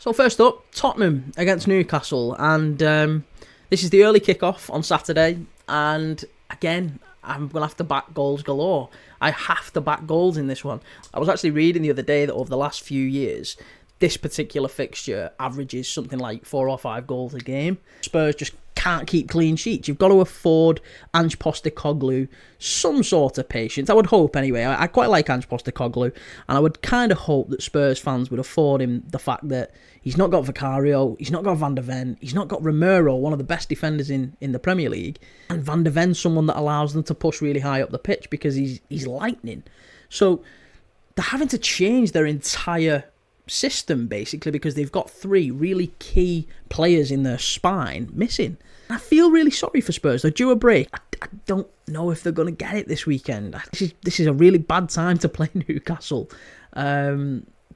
So first up, Tottenham against Newcastle, and this is the early kickoff on Saturday, and again, I'm going to have to back goals galore. I have to back goals in this one. I was actually reading the other day that over the last few years, this particular fixture averages something like 4 or 5 goals a game. Spurs just can't keep clean sheets. You've got to afford Ange Postecoglou some sort of patience. I would hope anyway. I quite like Ange Postecoglou, and I would kind of hope that Spurs fans would afford him the fact that he's not got Vicario, he's not got Van der Ven, he's not got Romero, one of the best defenders in the Premier League, and Van der Ven's someone that allows them to push really high up the pitch because he's lightning. So they're having to change their entire system basically because they've got 3 really key players in their spine missing. I feel really sorry for Spurs. They're due a break. I don't know if they're going to get it this weekend. This is a really bad time to play Newcastle.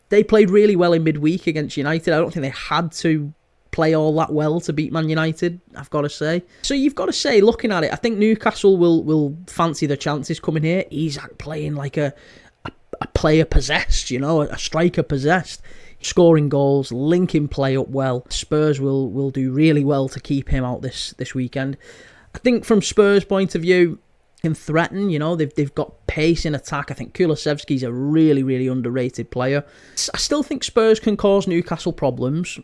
They played really well in midweek against United. I don't think they had to play all that well to beat Man United, I've got to say. So you've got to say, looking at it, I think Newcastle will fancy their chances coming here. He's playing like a player possessed, a striker possessed, scoring goals, linking play up well. Spurs will do really well to keep him out this weekend. I think from Spurs' point of view, can threaten, they've got pace in attack. I think Kulusevski's a really, really underrated player. I still think Spurs can cause Newcastle problems,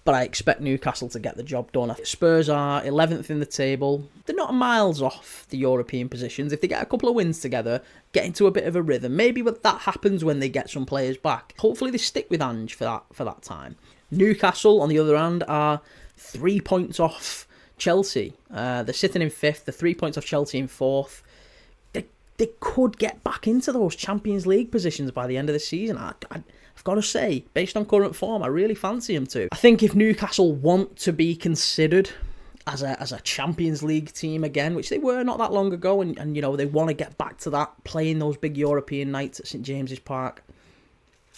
but I expect Newcastle to get the job done. I think Spurs are 11th in the table. They're not miles off the European positions. If they get a couple of wins together, get into a bit of a rhythm, maybe that happens when they get some players back. Hopefully they stick with Ange for that time. Newcastle, on the other hand, are 3 points off Chelsea. They're sitting in 5th. They're 3 points off Chelsea in 4th. They could get back into those Champions League positions by the end of the season. I've got to say, based on current form, I really fancy them to. I think if Newcastle want to be considered as a Champions League team again, which they were not that long ago, and they want to get back to that, playing those big European nights at St James's Park,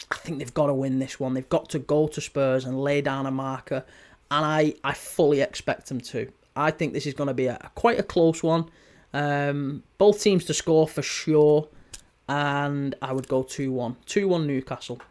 I think they've got to win this one. They've got to go to Spurs and lay down a marker, and I fully expect them to. I think this is going to be quite a close one. Both teams to score for sure, and I would go 2-1. 2-1 Newcastle.